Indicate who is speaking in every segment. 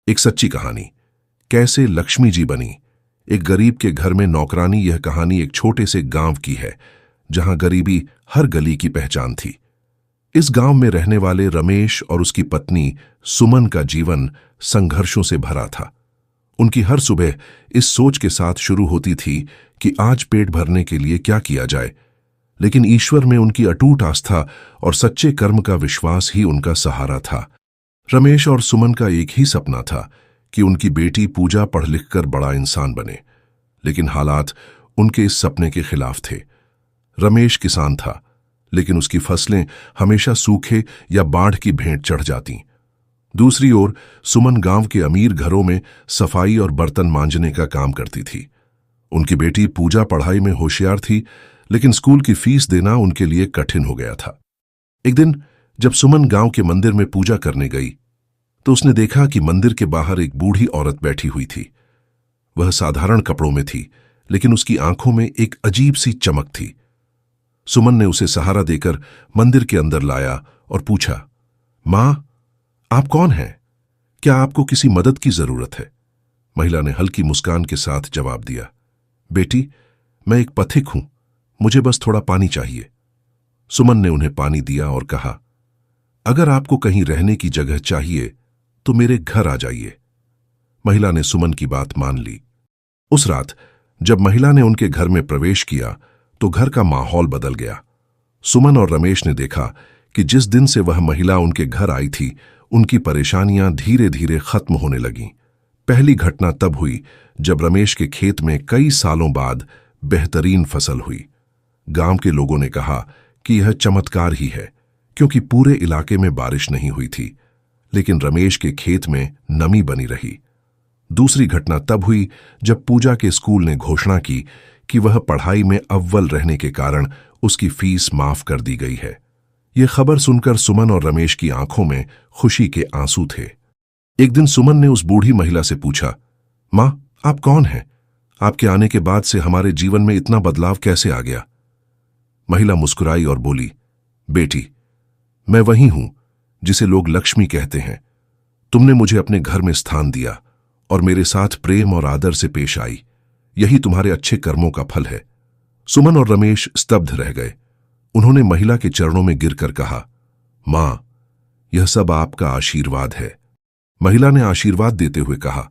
Speaker 1: एक सच्ची कहानी, कैसे लक्ष्मी जी बनी। एक गरीब के घर में नौकरानी। यह कहानी एक छोटे से गांव की है जहां गरीबी हर गली की पहचान थी। इस गांव में रहने वाले रमेश और उसकी पत्नी सुमन का जीवन संघर्षों से भरा था। उनकी हर सुबह इस सोच के साथ शुरू होती थी कि आज पेट भरने के लिए क्या किया जाए, लेकिन ईश्वर में उनकी अटूट आस्था और सच्चे कर्म का विश्वास ही उनका सहारा था। रमेश और सुमन का एक ही सपना था कि उनकी बेटी पूजा पढ़ लिखकर बड़ा इंसान बने, लेकिन हालात उनके इस सपने के खिलाफ थे। रमेश किसान था, लेकिन उसकी फसलें हमेशा सूखे या बाढ़ की भेंट चढ़ जातीं। दूसरी ओर सुमन गांव के अमीर घरों में सफाई और बर्तन मांजने का काम करती थी। उनकी बेटी पूजा पढ़ाई में होशियार थी, लेकिन स्कूल की फीस देना उनके लिए कठिन हो गया था। एक दिन जब सुमन गांव के मंदिर में पूजा करने गई तो उसने देखा कि मंदिर के बाहर एक बूढ़ी औरत बैठी हुई थी। वह साधारण कपड़ों में थी, लेकिन उसकी आंखों में एक अजीब सी चमक थी। सुमन ने उसे सहारा देकर मंदिर के अंदर लाया और पूछा, मां, आप कौन हैं? क्या आपको किसी मदद की जरूरत है? महिला ने हल्की मुस्कान के साथ जवाब दिया, बेटी, मैं एक पथिक हूं, मुझे बस थोड़ा पानी चाहिए। सुमन ने उन्हें पानी दिया और कहा, अगर आपको कहीं रहने की जगह चाहिए तो मेरे घर आ जाइए। महिला ने सुमन की बात मान ली। उस रात जब महिला ने उनके घर में प्रवेश किया तो घर का माहौल बदल गया। सुमन और रमेश ने देखा कि जिस दिन से वह महिला उनके घर आई थी, उनकी परेशानियां धीरे धीरे खत्म होने लगीं। पहली घटना तब हुई जब रमेश के खेत में कई सालों बाद बेहतरीन फसल हुई। गांव के लोगों ने कहा कि यह चमत्कार ही है, क्योंकि पूरे इलाके में बारिश नहीं हुई थी, लेकिन रमेश के खेत में नमी बनी रही। दूसरी घटना तब हुई जब पूजा के स्कूल ने घोषणा की कि वह पढ़ाई में अव्वल रहने के कारण उसकी फीस माफ कर दी गई है। यह खबर सुनकर सुमन और रमेश की आंखों में खुशी के आंसू थे। एक दिन सुमन ने उस बूढ़ी महिला से पूछा, मां, आप कौन हैं? आपके आने के बाद से हमारे जीवन में इतना बदलाव कैसे आ गया? महिला मुस्कुराई और बोली, बेटी, मैं वही हूं जिसे लोग लक्ष्मी कहते हैं। तुमने मुझे अपने घर में स्थान दिया और मेरे साथ प्रेम और आदर से पेश आई। यही तुम्हारे अच्छे कर्मों का फल है। सुमन और रमेश स्तब्ध रह गए। उन्होंने महिला के चरणों में गिरकर कहा, मां, यह सब आपका आशीर्वाद है। महिला ने आशीर्वाद देते हुए कहा,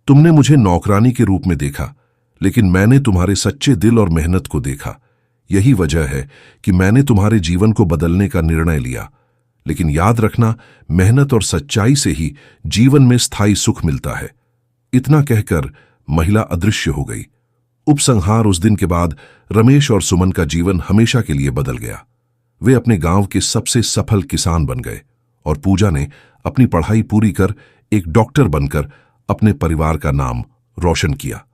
Speaker 1: तुमने मुझे नौकरानी के रूप में देखा, लेकिन मैंने तुम्हारे सच्चे दिल और मेहनत को देखा। यही वजह है कि मैंने तुम्हारे जीवन को बदलने का निर्णय लिया। लेकिन याद रखना, मेहनत और सच्चाई से ही जीवन में स्थायी सुख मिलता है। इतना कहकर महिला अदृश्य हो गई। उपसंहार उस दिन के बाद रमेश और सुमन का जीवन हमेशा के लिए बदल गया। वे अपने गांव के सबसे सफल किसान बन गए और पूजा ने अपनी पढ़ाई पूरी कर एक डॉक्टर बनकर अपने परिवार का नाम रोशन किया।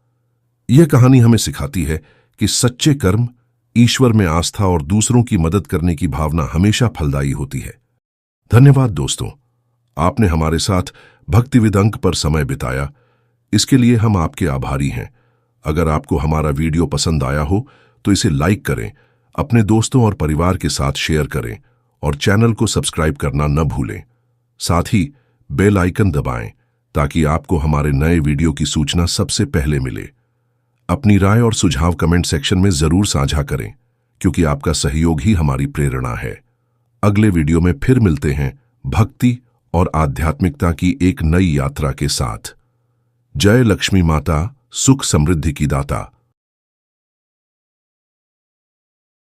Speaker 1: यह कहानी हमें सिखाती है कि सच्चे कर्म, ईश्वर में आस्था और दूसरों की मदद करने की भावना हमेशा फलदायी होती है। धन्यवाद दोस्तों, आपने हमारे साथ भक्तिविद अंक पर समय बिताया। इसके लिए हम आपके आभारी हैं। अगर आपको हमारा वीडियो पसंद आया हो तो इसे लाइक करें, अपने दोस्तों और परिवार के साथ शेयर करें और चैनल को सब्सक्राइब करना न भूलें। साथ ही बेल आइकन दबाएं ताकि आपको हमारे नए वीडियो की सूचना सबसे पहले मिले। अपनी राय और सुझाव कमेंट सेक्शन में जरूर साझा करें, क्योंकि आपका सहयोग ही हमारी प्रेरणा है। अगले वीडियो में फिर मिलते हैं भक्ति और आध्यात्मिकता की एक नई यात्रा के साथ। जय लक्ष्मी माता, सुख समृद्धि की दाता।